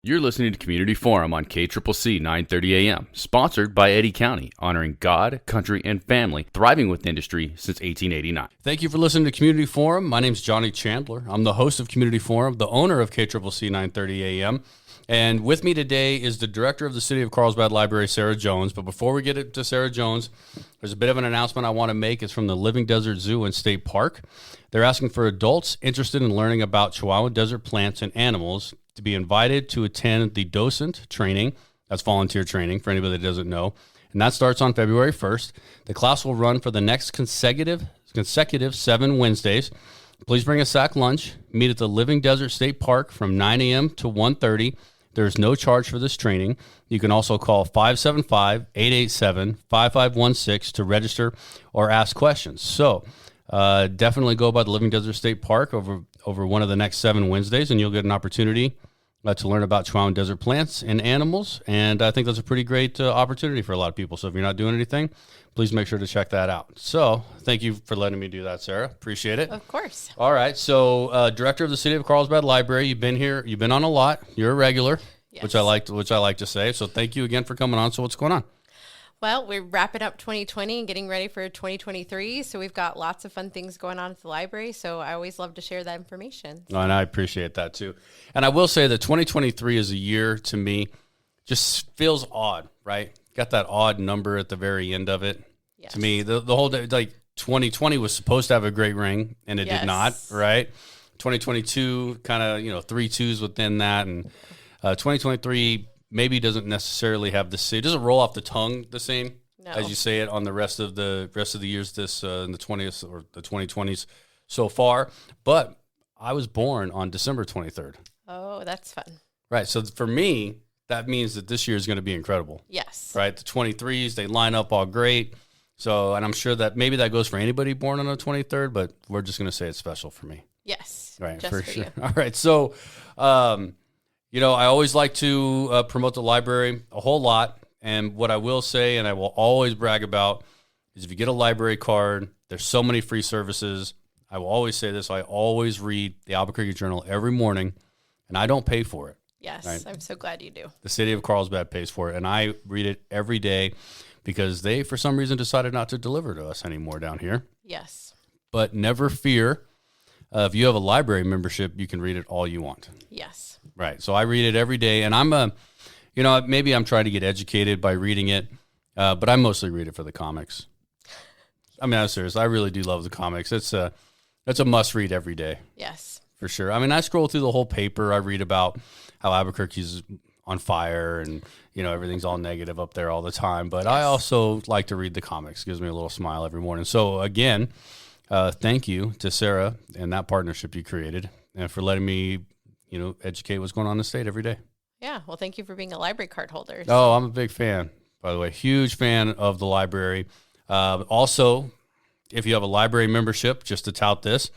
You're listening to Community Forum on KCCC 930 AM, sponsored by Eddy County, honoring God, country, and family, thriving with industry since 1889. Thank you for listening to Community Forum. My name's Johnny Chandler. I'm the host of Community Forum, the owner of KCCC 930 AM. And with me today is the director of the City of Carlsbad Library, Sarah Jones. But before we get to Sarah Jones, there's a bit of an announcement I want to make. It's from the Living Desert Zoo and State Park. They're asking for adults interested in learning about Chihuahua desert plants and animals to be invited to attend the docent training. That's volunteer training for anybody that doesn't know. And that starts on February 1st. The class will run for the next consecutive 7 Wednesdays. Please bring a sack lunch. Meet at the Living Desert State Park from 9 a.m. to 1:30. There's no charge for this training. You can also call 575-887-5516 to register or ask questions. So definitely go by the Living Desert State Park over one of the next 7 Wednesdays, and you'll get an opportunity to learn about Chihuahuan desert plants and animals. And I think that's a pretty great opportunity for a lot of people. So if you're not doing anything, please make sure to check that out. So thank you for letting me do that, Sarah. Appreciate it. Of course. All right. So director of the City of Carlsbad Library, you've been here. You've been on a lot. You're a regular, Yes. which I like to say. So thank you again for coming on. So what's going on? Well, we're wrapping up 2020 and getting ready for 2023. So we've got lots of fun things going on at the library. So I always love to share that information. Oh, and I appreciate that too. And I will say that 2023 is a year to me just feels odd, right? Got that odd number at the very end of it. Yes. To me, the whole day, like 2020 was supposed to have a great ring and it did not, right? 2022 kind of, 3 2s within that. And 2023 maybe doesn't necessarily have the same, it doesn't roll off the tongue the same as you say it on the rest of the years this in the 20th or the 2020s so far. But I was born on December 23rd. Oh, that's fun. Right. So for me, that means that this year is going to be incredible. Yes. Right. The 23s, they line up all great. So, and I'm sure that maybe that goes for anybody born on the 23rd, but we're just going to say it's special for me. Yes. Right. Just for sure. you. All right. So, I always like to promote the library a whole lot. And what I will say, and I will always brag about, is if you get a library card, there's so many free services. I will always say this. I always read the Albuquerque Journal every morning, and I don't pay for it. Yes. Right? I'm so glad you do. The City of Carlsbad pays for it, and I read it every day because they, for some reason, decided not to deliver to us anymore down here. Yes. But never fear. If you have a library membership, you can read it all you want. Yes. Right. So I read it every day, and maybe I'm trying to get educated by reading it, but I mostly read it for the comics. I mean, I'm serious. I really do love the comics. It's a must read every day. Yes. For sure. I mean, I scroll through the whole paper. I read about how Albuquerque's on fire and, everything's all negative up there all the time. But I also like to read the comics. It gives me a little smile every morning. So again, thank you to Sarah and that partnership you created and for letting me, educate what's going on in the state every day. Yeah. Well, thank you for being a library card holder. Oh, I'm a big fan, by the way. Huge fan of the library. Also, if you have a library membership, just to tout this,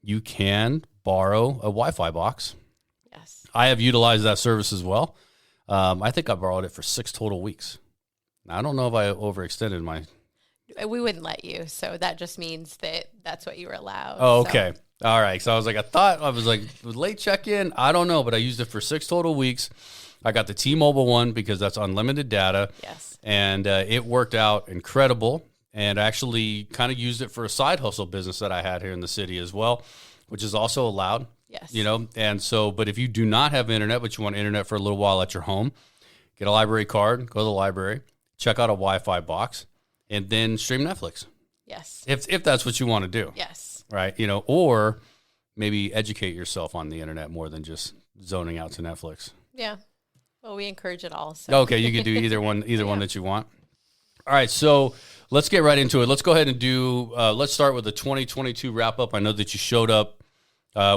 you can borrow a Wi-Fi box. Yes. I have utilized that service as well. I think I borrowed it for 6 total weeks. Now, I don't know if I overextended my... We wouldn't let you. So that just means that that's what you were allowed. Oh, okay. All right. So I was like, late check-in. I don't know, but I used it for 6 total weeks. I got the T-Mobile one because that's unlimited data. Yes. And it worked out incredible. And actually kind of used it for a side hustle business that I had here in the city as well, which is also allowed. Yes. And so, but if you do not have internet, but you want internet for a little while at your home, get a library card, go to the library, check out a Wi-Fi box, and then stream Netflix. Yes. If that's what you want to do. Yes. Right. Or maybe educate yourself on the internet more than just zoning out to Netflix. Yeah. Well, we encourage it all. So. Okay. You can do either one that you want. All right. So let's get right into it. Let's go ahead and let's start with the 2022 wrap up. I know that you showed up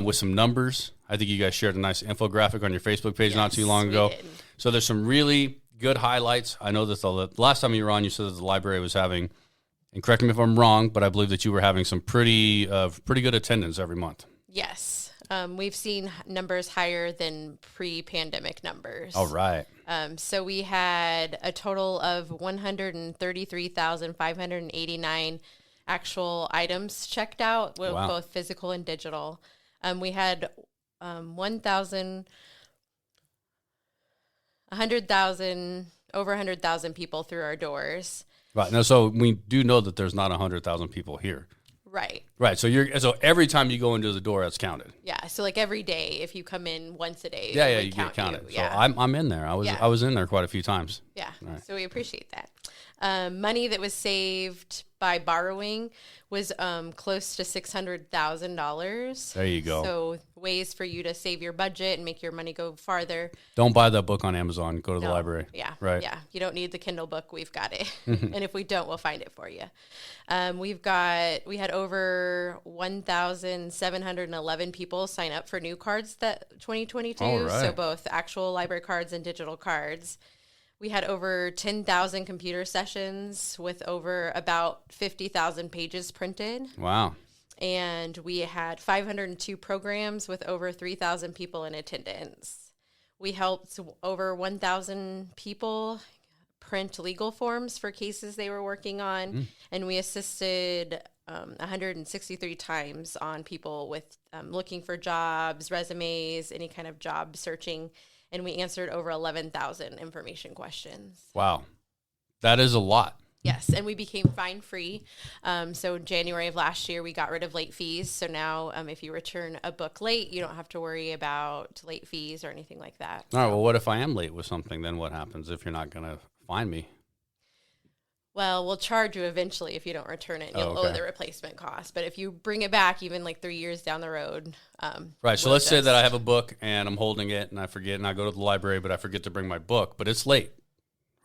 with some numbers. I think you guys shared a nice infographic on your Facebook page not too long ago. Did. So there's some really good highlights. I know that the last time you were on, you said that the library was having, and correct me if I'm wrong, but I believe that you were having some pretty good attendance every month. Yes. We've seen numbers higher than pre-pandemic numbers. All right. So we had a total of 133,589 actual items checked out, with both physical and digital. We had 1,000 over 100,000 people through our doors. Right. Now, so we do know that there's not 100,000 people here. Right. Right. So every time you go into the door, that's counted. Yeah. So like every day, if you come in once a day, yeah, you get counted. So I'm in there. I was in there quite a few times. Yeah. Right. So we appreciate that. Money that was saved by borrowing was close to $600,000. There you go. So ways for you to save your budget and make your money go farther. Don't buy that book on Amazon. Go to the library. Yeah. Right. Yeah. You don't need the Kindle book. We've got it. And if we don't, we'll find it for you. We had over 1,711 people sign up for new cards that 2022. All right. So both actual library cards and digital cards. We had over 10,000 computer sessions with over about 50,000 pages printed. Wow. And we had 502 programs with over 3,000 people in attendance. We helped over 1,000 people print legal forms for cases they were working on. And we assisted 163 times on people with looking for jobs, resumes, any kind of job searching. And we answered over 11,000 information questions. Wow. That is a lot. Yes, and we became fine-free. So in January of last year, we got rid of late fees. So now if you return a book late, you don't have to worry about late fees or anything like that. All right, well, what if I am late with something? Then what happens if you're not going to find me? Well, we'll charge you eventually if you don't return it. And you'll owe the replacement cost. But if you bring it back even like 3 years down the road. Right. So let's say that I have a book and I'm holding it and I forget and I go to the library, but I forget to bring my book, but it's late.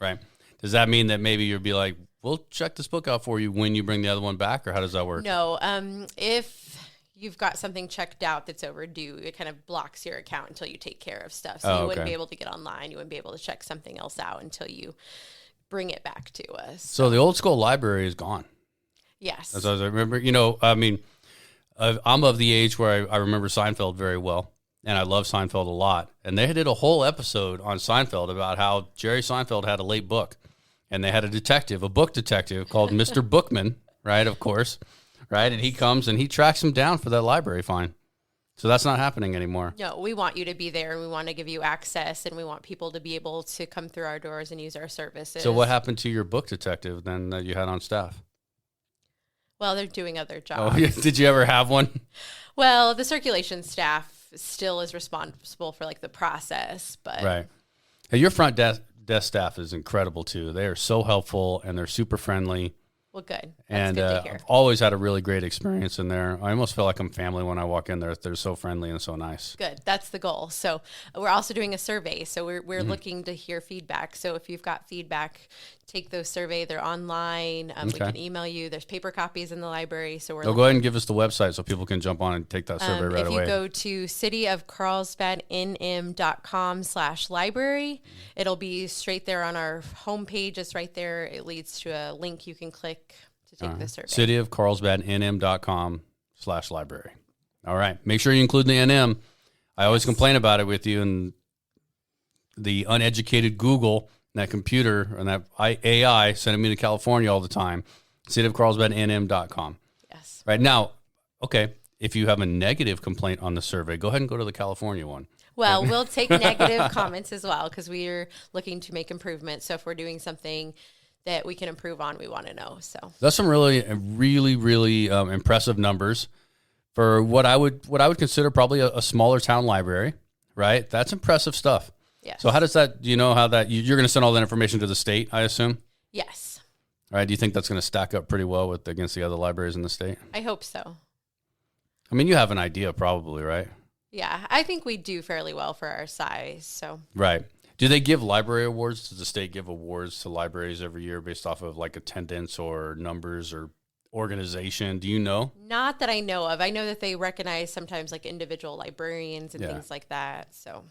Right. Does that mean that maybe you'll be like, we'll check this book out for you when you bring the other one back, or how does that work? No. If you've got something checked out that's overdue, it kind of blocks your account until you take care of stuff. So you wouldn't be able to get online. You wouldn't be able to check something else out until you bring it back to us. So the old school library is gone. Yes. As I remember, I'm of the age where I remember Seinfeld very well, and I love Seinfeld a lot. And they did a whole episode on Seinfeld about how Jerry Seinfeld had a late book, and they had a book detective called Mr. Bookman, right, of course, right? And he comes and he tracks him down for that library fine. So that's not happening anymore. No, we want you to be there, and we want to give you access, and we want people to be able to come through our doors and use our services. So what happened to your book detective then that you had on staff? Well, they're doing other jobs. Oh, yeah. Did you ever have one? Well, the circulation staff still is responsible for like the process, but right. Hey, your front desk staff is incredible too. They are so helpful and they're super friendly. Well, good. That's and good to hear. I've always had a really great experience in there. I almost feel like I'm family when I walk in there. They're so friendly and so nice. Good. That's the goal. So we're also doing a survey. So we're looking to hear feedback. So if you've got feedback, take those survey. They're online. We can email you. There's paper copies in the library. So go ahead and give us the website so people can jump on and take that survey right away. If you go to cityofcarlsbadnm.com/library, it'll be straight there on our homepage. It's right there. It leads to a link you can click to take the survey. cityofcarlsbadnm.com/library. All right. Make sure you include the NM. I always complain about it with you, and the uneducated Google, that computer, and that AI sending me to California all the time. cityofcarlsbadnm.com. Yes. Right now, okay, if you have a negative complaint on the survey, go ahead and go to the California one. Well, we'll take negative comments as well because we're looking to make improvements. So if we're doing something that we can improve on, we want to know. So that's some really impressive numbers for what I would consider probably a smaller town library, right? That's impressive stuff. Yes. So how does that? Do you know how that? You're going to send all that information to the state, I assume. Yes. All right. Do you think that's going to stack up pretty well against the other libraries in the state? I hope so. I mean, you have an idea, probably, right? Yeah, I think we do fairly well for our size. So right. Do they give library awards? Does the state give awards to libraries every year based off of like attendance or numbers or organization? Do you know? Not that I know of. I know that they recognize sometimes like individual librarians and things like that. So.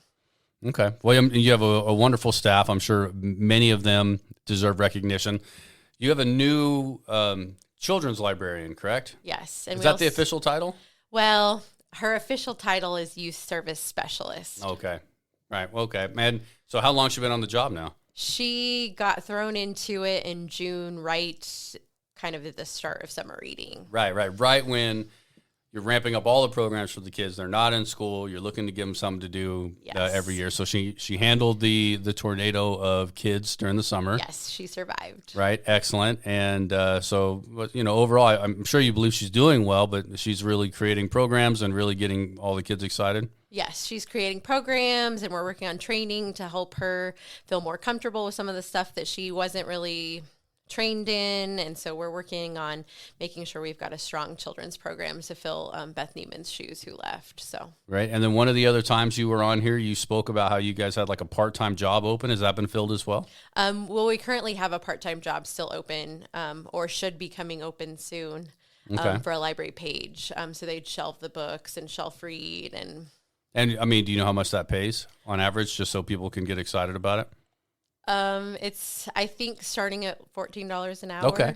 Okay. Well, you have a wonderful staff. I'm sure many of them deserve recognition. You have a new children's librarian, correct? Yes. And is that the official title? Well, her official title is Youth Service Specialist. Okay. Right. Okay. And so how long has she been on the job now? She got thrown into it in June, right kind of at the start of summer reading. Right when, you're ramping up all the programs for the kids. They're not in school. You're looking to give them something to do every year. So she handled the tornado of kids during the summer. Yes, she survived. Right, excellent. And so, overall, I'm sure you believe she's doing well, but she's really creating programs and really getting all the kids excited. Yes, she's creating programs, and we're working on training to help her feel more comfortable with some of the stuff that she wasn't really trained in. And so we're working on making sure we've got a strong children's program to fill Beth Neiman's shoes, who left. So right. And then one of the other times you were on here, you spoke about how you guys had like a part-time job open. Has that been filled as well? Well, we currently have a part-time job still open, or should be coming open soon, for a library page. So they'd shelve the books and shelf read. And I mean, do you know how much that pays on average, just so people can get excited about it? It's, I think, starting at $14 an hour. Okay.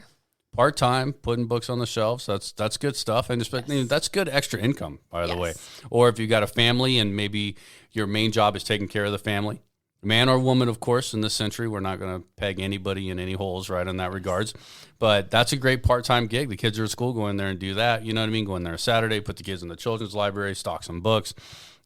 Part-time, putting books on the shelves. That's good stuff. And that's good extra income, by the way. Or if you got a family and maybe your main job is taking care of the family, man or woman, of course, in this century, we're not going to peg anybody in any holes, right, in that regards. But that's a great part-time gig. The kids are at school, go in there and do that. You know what I mean? Go in there Saturday, put the kids in the children's library, stock some books,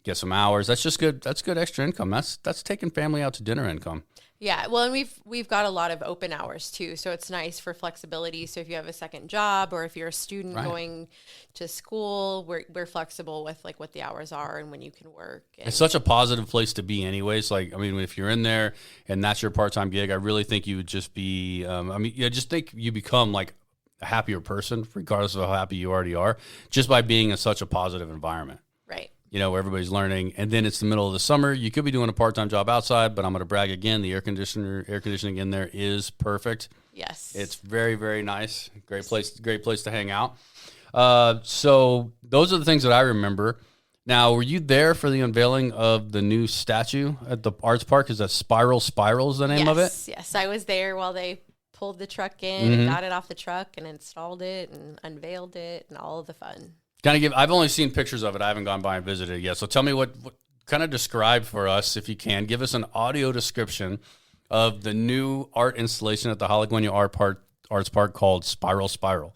get some hours. That's just good. That's good extra income. That's taking family out to dinner income. Yeah, well, and we've got a lot of open hours too, so it's nice for flexibility. So if you have a second job or if you're a student going to school, we're flexible with like what the hours are and when you can work. And it's such a positive place to be anyways. Like, I mean, if you're in there and that's your part-time gig, I really think you would just be, just think you become like a happier person, regardless of how happy you already are, just by being in such a positive environment. Right. Where everybody's learning. And then it's the middle of the summer. You could be doing a part-time job outside, but I'm going to brag again. The air conditioning in there is perfect. Yes. It's very, very nice. Great place to hang out. So those are the things that I remember. Now, were you there for the unveiling of the new statue at the Arts Park? Is that Spiral's the name of it? Yes. I was there while they pulled the truck in and got it off the truck and installed it and unveiled it and all of the fun. I've only seen pictures of it. I haven't gone by and visited it yet. So tell me what kind of describe for us, if you can, give us an audio description of the new art installation at the Haligüeña Arts Park called Spiral.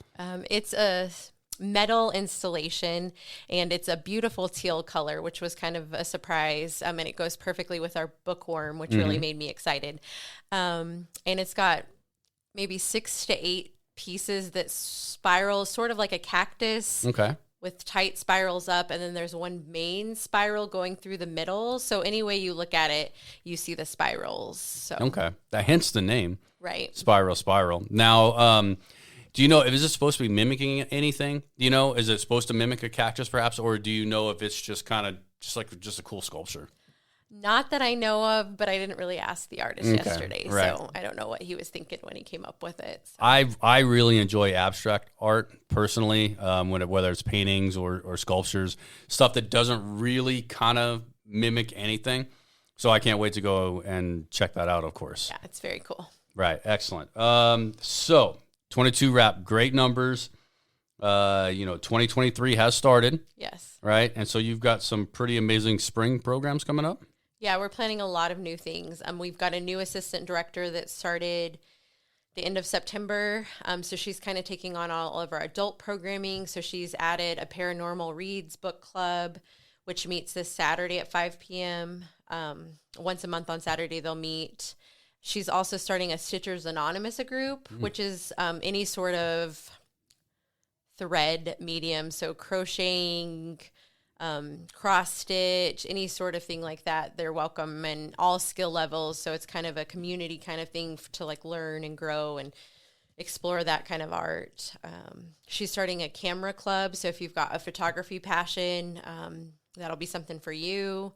It's a metal installation, and it's a beautiful teal color, which was kind of a surprise. And it goes perfectly with our bookworm, which really made me excited. And it's got maybe 6 to 8 pieces that spiral, sort of like a cactus. Okay. With tight spirals up, and then there's one main spiral going through the middle. So any way you look at it, you see the spirals. So okay, that hence the name, right? Spiral. Now, do you know if is it supposed to be mimicking anything? Do you know, is it supposed to mimic a cactus, perhaps, or do you know if it's just kind of just a cool sculpture? Not that I know of, but I didn't really ask the artist yesterday, right. So I don't know what he was thinking when he came up with it. So. I really enjoy abstract art personally, whether it's paintings or sculptures, stuff that doesn't really kind of mimic anything. So I can't wait to go and check that out, of course. Yeah, it's very cool. Right, excellent. So 22 wrap, great numbers. 2023 has started. Yes. Right, and so you've got some pretty amazing spring programs coming up. Yeah, we're planning a lot of new things. We've got a new assistant director that started the end of September. So she's kind of taking on all of our adult programming. So she's added a Paranormal Reads book club, which meets this Saturday at 5 p.m. Once a month on Saturday, they'll meet. She's also starting a Stitchers Anonymous group, which is any sort of thread medium. So crocheting, cross stitch, any sort of thing like that, they're welcome, and all skill levels. So it's kind of a community kind of thing to like learn and grow and explore that kind of art. She's starting a camera club. So if you've got a photography passion, that'll be something for you.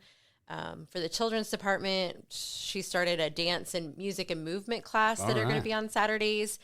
For the children's department, she started a dance and music and movement class that are going to be on Saturdays,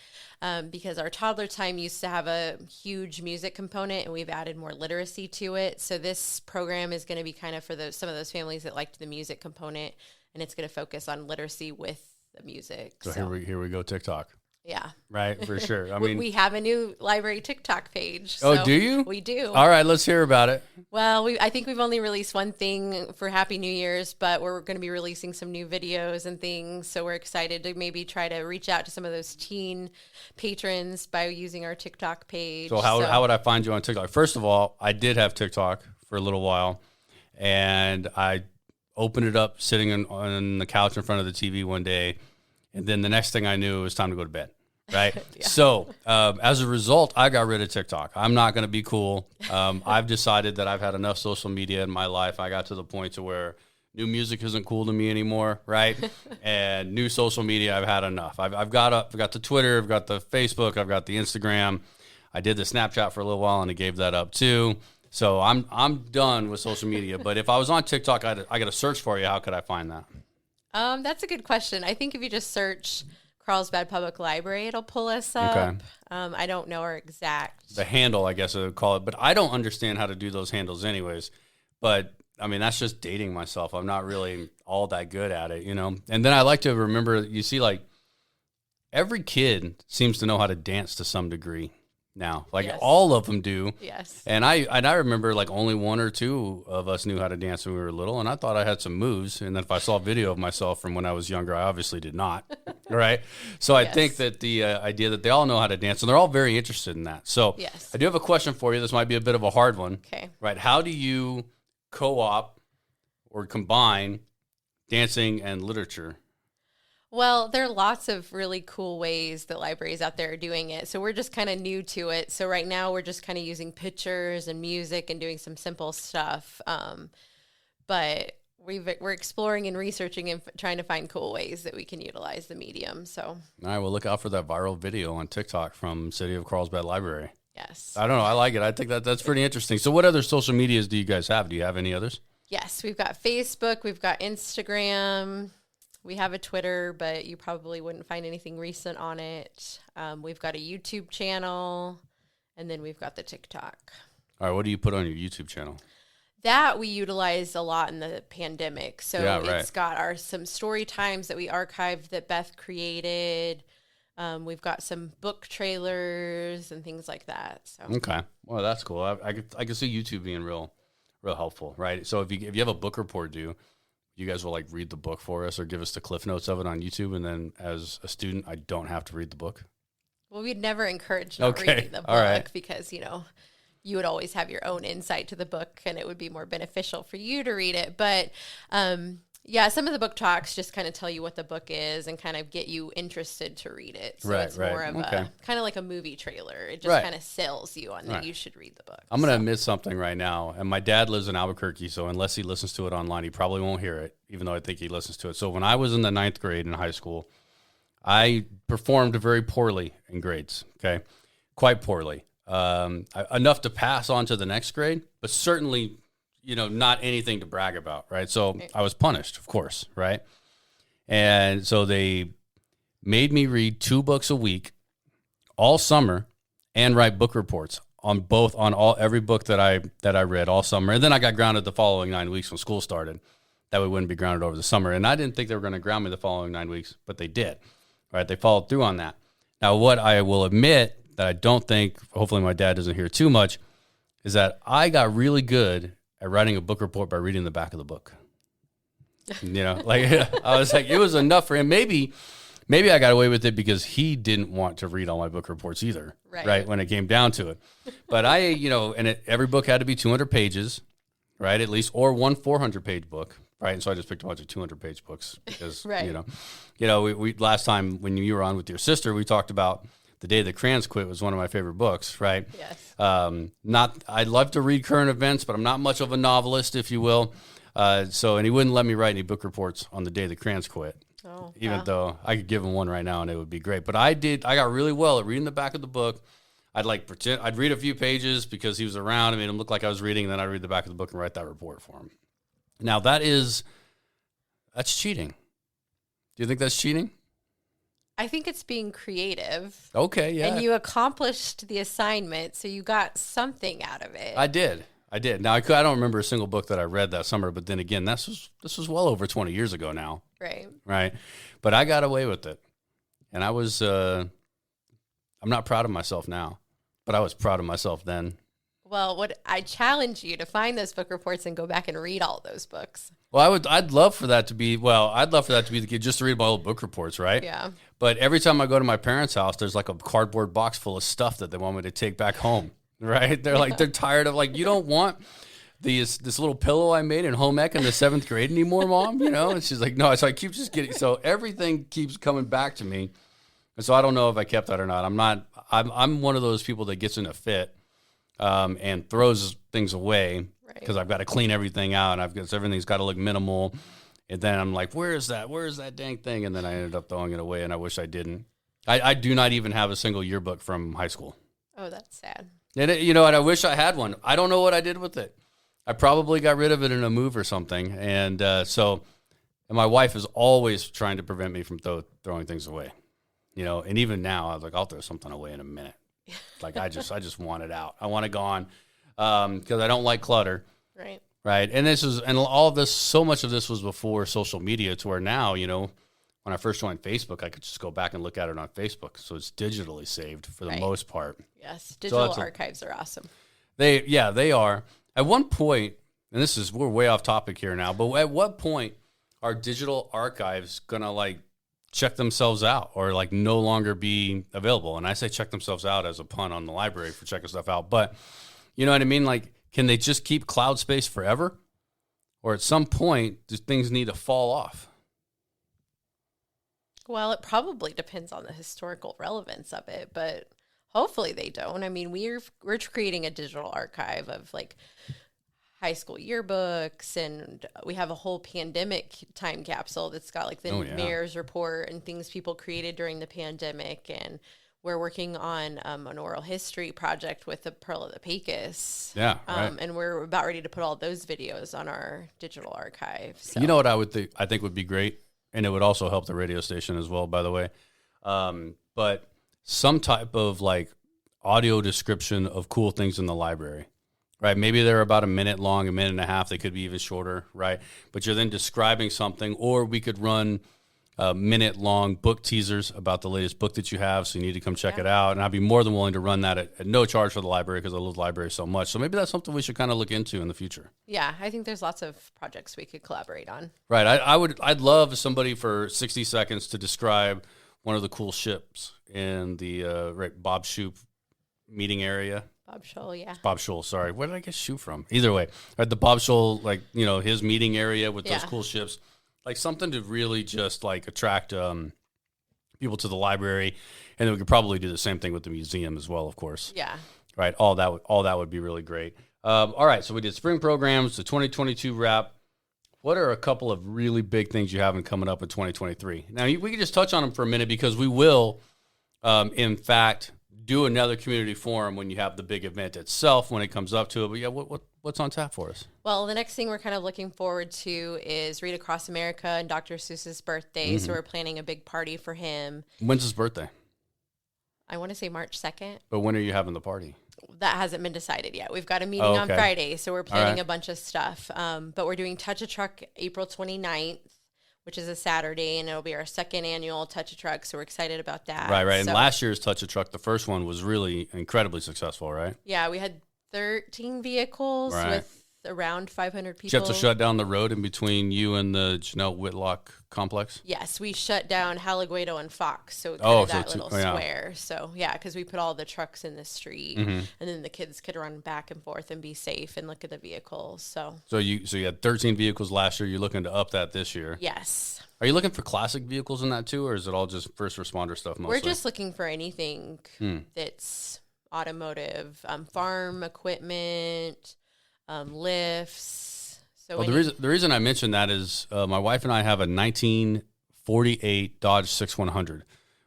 because our toddler time used to have a huge music component, and we've added more literacy to it. So this program is going to be kind of for some of those families that liked the music component, and it's going to focus on literacy with the music. So here we go, TikTok. Yeah. Right, for sure. I mean, we have a new library TikTok page. oh, so do you? We do. All right, let's hear about it. Well, I think we've only released one thing for Happy New Year's, but we're going to be releasing some new videos and things. So we're excited to maybe try to reach out to some of those teen patrons by using our TikTok page. So how would I find you on TikTok? First of all, I did have TikTok for a little while, and I opened it up sitting on the couch in front of the TV one day, and then the next thing I knew, it was time to go to bed. Right. Yeah. So as a result, I got rid of TikTok. I'm not going to be cool. I've decided that I've had enough social media in my life. I got to the point to where new music isn't cool to me anymore. Right. And new social media, I've had enough. I've got the Twitter, I've got the Facebook, I've got the Instagram. I did the Snapchat for a little while and I gave that up too. So I'm done with social media. But if I was on TikTok, I got to search for you. How could I find that? That's a good question. I think if you just search Carlsbad Public Library, it'll pull us up. Okay. I don't know our exact... The handle, I guess I would call it. But I don't understand how to do those handles anyways. But, I mean, that's just dating myself. I'm not really all that good at it, you know? And then I like to remember, you see, like, every kid seems to know how to dance to some degree now. Like, yes. All of them do. Yes. And I remember, like, only one or two of us knew how to dance when we were little, and I thought I had some moves. And then if I saw a video of myself from when I was younger, I obviously did not. Right? So I think that the idea that they all know how to dance, and they're all very interested in that. So yes. I do have a question for you. This might be a bit of a hard one. Okay. Right? How do you co-op or combine dancing and literature? Well, there are lots of really cool ways that libraries out there are doing it. So we're just kind of new to it. So right now we're just kind of using pictures and music and doing some simple stuff. But we're exploring and researching and trying to find cool ways that we can utilize the medium. So all right, well, look out for that viral video on TikTok from City of Carlsbad Library. Yes. I don't know. I like it. I think that's pretty interesting. So what other social medias do you guys have? Do you have any others? Yes, we've got Facebook, we've got Instagram. We have a Twitter, but you probably wouldn't find anything recent on it. We've got a YouTube channel, and then we've got the TikTok. All right, what do you put on your YouTube channel? That we utilized a lot in the pandemic. So yeah, right. It's got some story times that we archived that Beth created. We've got some book trailers and things like that. So. Okay, well, that's cool. I can see YouTube being real helpful, right? So if you have a book report due, you guys will like read the book for us or give us the cliff notes of it on YouTube. And then as a student, I don't have to read the book. Well, we'd never encourage not reading the book because, you know, you would always have your own insight to the book and it would be more beneficial for you to read it. But yeah, some of the book talks just kind of tell you what the book is and kind of get you interested to read it. So it's more of a kind of like a movie trailer. It just kind of sells you on that you should read the book. I'm going to admit something right now. And my dad lives in Albuquerque, so unless he listens to it online, he probably won't hear it, even though I think he listens to it. So when I was in the 9th grade in high school, I performed very poorly in grades, okay? Quite poorly. Enough to pass on to the next grade, but certainly, you know, not anything to brag about, right? So I was punished, of course, right? And so they made me read 2 books a week all summer and write book reports on every book that I read all summer. And then I got grounded the following 9 weeks when school started. That we wouldn't be grounded over the summer. And I didn't think they were going to ground me the following 9 weeks, but they did, right? They followed through on that. Now, what I will admit that I don't think, hopefully my dad doesn't hear too much, is that I got really good at writing a book report by reading the back of the book. You know, like I was like, it was enough for him. Maybe I got away with it because he didn't want to read all my book reports either, right? When it came down to it. But every book had to be 200 pages, right? At least, or one 400-page book, right? And so I just picked a bunch of 200-page books because, we last time when you were on with your sister, we talked about The Day the Crayons Quit was one of my favorite books, right? Yes. I love to read current events, but I'm not much of a novelist, if you will. And he wouldn't let me write any book reports on The Day the Crayons Quit. Oh, even though I could give him one right now and it would be great. But I got really well at reading the back of the book. I'd read a few pages because he was around. I made him look like I was reading, and then I'd read the back of the book and write that report for him. Now that's cheating. Do you think that's cheating? I think it's being creative. Okay, yeah. And you accomplished the assignment, so you got something out of it. I did. Now, I don't remember a single book that I read that summer, but then again, this was well over 20 years ago now. Right. Right. But I got away with it. And I was I'm not proud of myself now, but I was proud of myself then. Well, what I challenge you to find those book reports and go back and read all those books. Well, I'd love for that to be the kid just to read my old book reports, right? Yeah. But every time I go to my parents' house, there's like a cardboard box full of stuff that they want me to take back home, right? They're like, they're tired of like, you don't want this little pillow I made in home ec in the 7th grade anymore, Mom, you know? And she's like, no, so I keep just getting, so everything keeps coming back to me. And so I don't know if I kept that or not. I'm one of those people that gets in a fit and throws things away because I've got to clean everything out and everything's got to look minimal. And then I'm like, where is that dang thing? And then I ended up throwing it away, and I wish I didn't. I do not even have a single yearbook from high school. Oh, that's sad. And and I wish I had one. I don't know what I did with it. I probably got rid of it in a move or something. And and my wife is always trying to prevent me from throwing things away. And even now, I was like, I'll throw something away in a minute. Like, I just want it out. I want it gone because I don't like clutter. Right. Right. And all of this, so much of this was before social media, to where now, when I first joined Facebook, I could just go back and look at it on Facebook. So it's digitally saved for the most part. Yes. Digital archives are awesome. They are. At one point, and we're way off topic here now, but at what point are digital archives going to check themselves out or no longer be available? And I say check themselves out as a pun on the library for checking stuff out. But you know what I mean? Can they just keep cloud space forever? Or at some point, do things need to fall off? Well, it probably depends on the historical relevance of it, but hopefully they don't. I mean, we're creating a digital archive of high school yearbooks, and we have a whole pandemic time capsule that's got the mayor's report and things people created during the pandemic. And we're working on an oral history project with the Pearl of the Pecos. Yeah, right. And we're about ready to put all those videos on our digital archive. So. You know what I think would be great, and it would also help the radio station as well, by the way. But some type of audio description of cool things in the library, right? Maybe they're about a minute long, a minute and a half. They could be even shorter, right? But you're then describing something, or we could run minute-long book teasers about the latest book that you have, so you need to come check it out. And I'd be more than willing to run that at no charge for the library because I love the library so much. So maybe that's something we should kind of look into in the future. Yeah, I think there's lots of projects we could collaborate on. Right. I'd love somebody for 60 seconds to describe one of the cool ships in the Bob Shoop meeting area. Bob Scholl, yeah. Bob Scholl, sorry. Where did I get shoe from? Either way. Right, the Bob Scholl, his meeting area with those cool ships. Something to really just attract people to the library, and then we could probably do the same thing with the museum as well, of course. Yeah. Right. All that would be really great. All right. So we did spring programs, the 2022 wrap. What are a couple of really big things you have coming up in 2023? Now we can just touch on them for a minute because we will, in fact, do another community forum when you have the big event itself when it comes up to it. But yeah, what's on tap for us? Well, the next thing we're kind of looking forward to is Read Across America and Dr. Seuss's birthday. Mm-hmm. So we're planning a big party for him. When's his birthday? I want to say March 2nd. But when are you having the party? That hasn't been decided yet. We've got a meeting on Friday, so we're planning a bunch of stuff. But we're doing Touch a Truck April 29th, which is a Saturday, and it'll be our second annual Touch a Truck, so we're excited about that. Right. And last year's Touch a Truck, the first one, was really incredibly successful, right? Yeah, we had 13 vehicles with around 500 people. Did you have to shut down the road in between you and the Janelle Whitlock complex? Yes, we shut down Halaguedo and Fox, so that little square. So, because we put all the trucks in the street, and then the kids could run back and forth and be safe and look at the vehicles. So you had 13 vehicles last year. You're looking to up that this year. Yes. Are you looking for classic vehicles in that too, or is it all just first responder stuff mostly? We're just looking for anything that's automotive, farm equipment, lifts. So the reason I mentioned that is my wife and I have a 1948 Dodge 6100,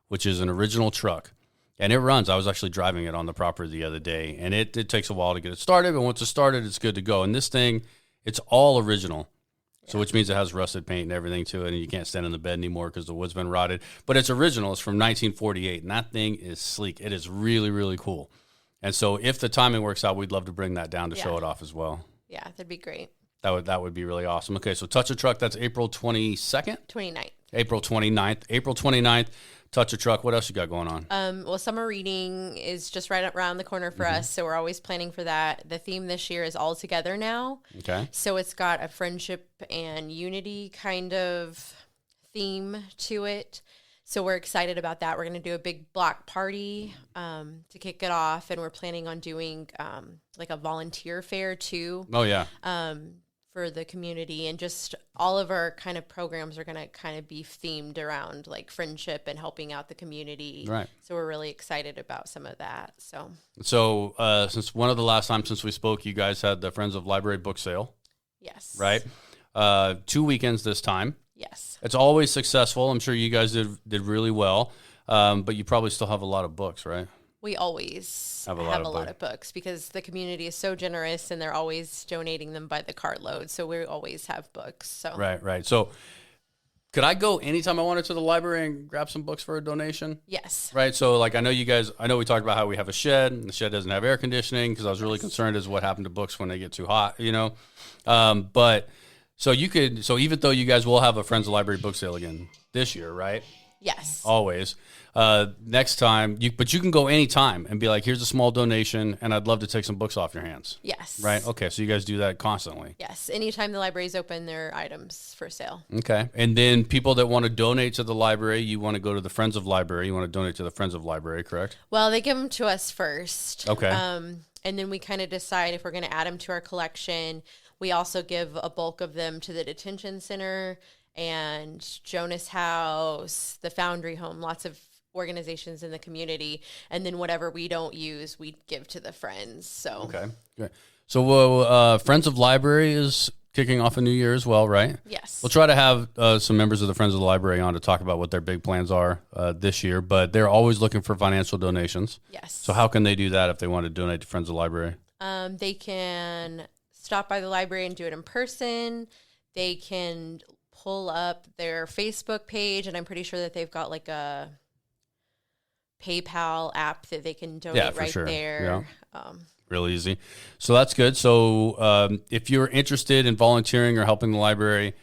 which is an original truck, and it runs. I was actually driving it on the property the other day, and it takes a while to get it started, but once it's started, it's good to go. And this thing, it's all original. So which means it has rusted paint and everything to it, and you can't stand in the bed anymore because the wood's been rotted. But it's original. It's from 1948, and that thing is sleek. It is really, really cool. And so if the timing works out, we'd love to bring that down to show it off as well. Yeah, that'd be great. That would be really awesome. Okay, so Touch a Truck, that's April 22nd? 29th. April 29th. April 29th, touch a truck. What else you got going on? Well, summer reading is just right around the corner for us, so we're always planning for that. The theme this year is All Together Now. Okay. So it's got a friendship and unity kind of theme to it. So we're excited about that. We're going to do a big block party to kick it off, and we're planning on doing like a volunteer fair too. Oh, yeah. For the community, and just all of our kind of programs are going to kind of be themed around like friendship and helping out the community. Right. So we're really excited about some of that. So since one of the last times since we spoke, you guys had the Friends of Library book sale. Yes. Right. 2 weekends this time. Yes. It's always successful. I'm sure you guys did really well, but you probably still have a lot of books, right? We always have a lot of books because the community is so generous and they're always donating them by the cartload. So we always have books. So Right. So could I go anytime I wanted to the library and grab some books for a donation? Yes. Right. So like I know we talked about how we have a shed and the shed doesn't have air conditioning because I was really concerned as what happened to books when they get too hot, but so even though you guys will have a Friends of Library book sale again this year, right? Yes. Always. Next time, but you can go anytime and be like, here's a small donation, and I'd love to take some books off your hands. Yes. Right? Okay, so you guys do that constantly. Yes. Anytime the library is open, there are items for sale. Okay. And then people that want to donate to the library, you want to go to the Friends of Library. You want to donate to the Friends of Library, correct? Well, they give them to us first. Okay. And then we kind of decide if we're going to add them to our collection. We also give a bulk of them to the detention center and Jonas House, the Foundry Home, lots of organizations in the community. And then whatever we don't use, we give to the friends. So okay. So Friends of Library is kicking off a new year as well, right? Yes. We'll try to have some members of the Friends of the Library on to talk about what their big plans are this year, but they're always looking for financial donations. Yes. So how can they do that if they want to donate to Friends of the Library? They can stop by the library and do it in person. They can pull up their Facebook page, and I'm pretty sure that they've got like a PayPal app that they can donate there. Yeah. Real easy. So that's good. So if you're interested in volunteering or helping the library,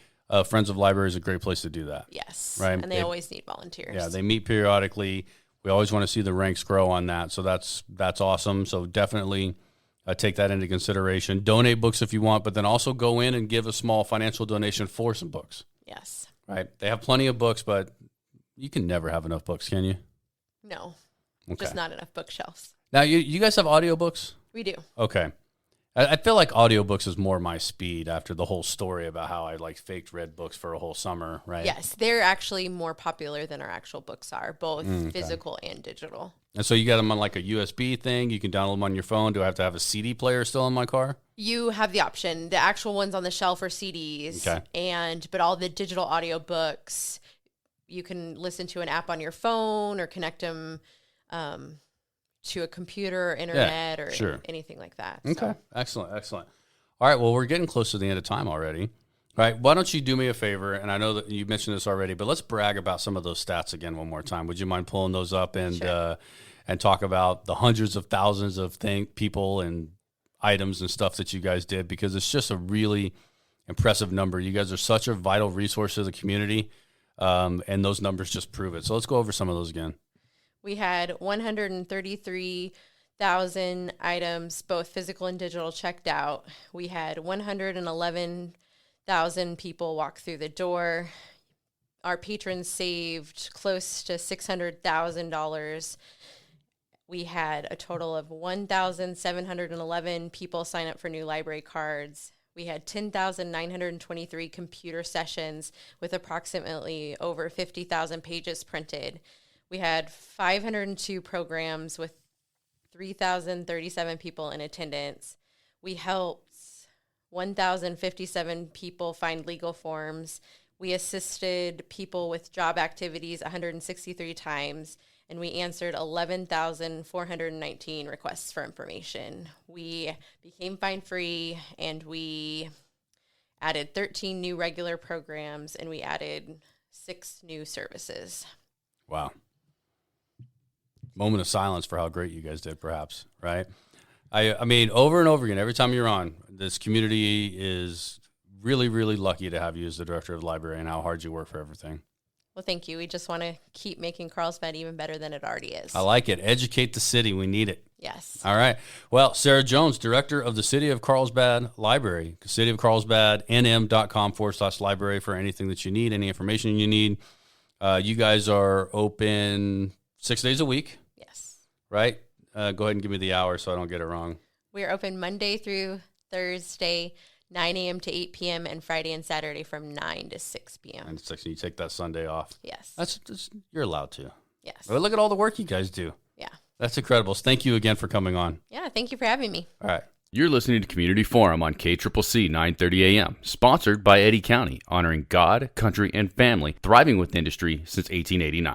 Friends of Library is a great place to do that. Yes. Right. And they always need volunteers. Yeah, they meet periodically. We always want to see the ranks grow on that. So that's awesome. So definitely take that into consideration. Donate books if you want, but then also go in and give a small financial donation for some books. Yes. Right. They have plenty of books, but you can never have enough books, can you? No. Okay. Just not enough bookshelves. Now, you guys have audiobooks? We do. Okay. I feel like audiobooks is more my speed after the whole story about how I faked read books for a whole summer, right? Yes, they're actually more popular than our actual books are, both physical and digital. And so you got them on like a USB thing. You can download them on your phone. Do I have to have a CD player still in my car? You have the option. The actual ones on the shelf are CDs. Okay. But all the digital audio books, you can listen to an app on your phone or connect them to a computer or internet anything like that. Okay. So. Excellent. All right. Well, we're getting close to the end of time already. All right. Why don't you do me a favor? And I know that you mentioned this already, but let's brag about some of those stats again one more time. Would you mind pulling those up and and talk about the hundreds of thousands of people and items and stuff that you guys did? Because it's just a really impressive number. You guys are such a vital resource to the community, and those numbers just prove it. So let's go over some of those again. We had 133,000 items, both physical and digital, checked out. We had 111,000 people walk through the door. Our patrons saved close to $600,000. We had a total of 1,711 people sign up for new library cards. We had 10,923 computer sessions with approximately over 50,000 pages printed. We had 502 programs with 3,037 people in attendance. We helped 1,057 people find legal forms. We assisted people with job activities 163 times, and we answered 11,419 requests for information. We became fine-free, and we added 13 new regular programs, and we added 6 new services. Wow. Moment of silence for how great you guys did, perhaps, right? I mean, over and over again, every time you're on, this community is really, really lucky to have you as the director of the library and how hard you work for everything. Well, thank you. We just want to keep making Carlsbad even better than it already is. I like it. Educate the city. We need it. Yes. All right. Well, Sarah Jones, director of the City of Carlsbad Library, cityofcarlsbadnm.com/library for anything that you need, any information you need. You guys are open 6 days a week. Yes. Right? Go ahead and give me the hour so I don't get it wrong. We are open Monday through Thursday, 9 a.m. to 8 p.m., and Friday and Saturday from 9 to 6 p.m. And 6, and you take that Sunday off. Yes. That's you're allowed to. Yes. But look at all the work you guys do. Yeah. That's incredible. Thank you again for coming on. Yeah, thank you for having me. All right. You're listening to Community Forum on KCCC 930 AM, sponsored by Eddy County, honoring God, country, and family, thriving with industry since 1889.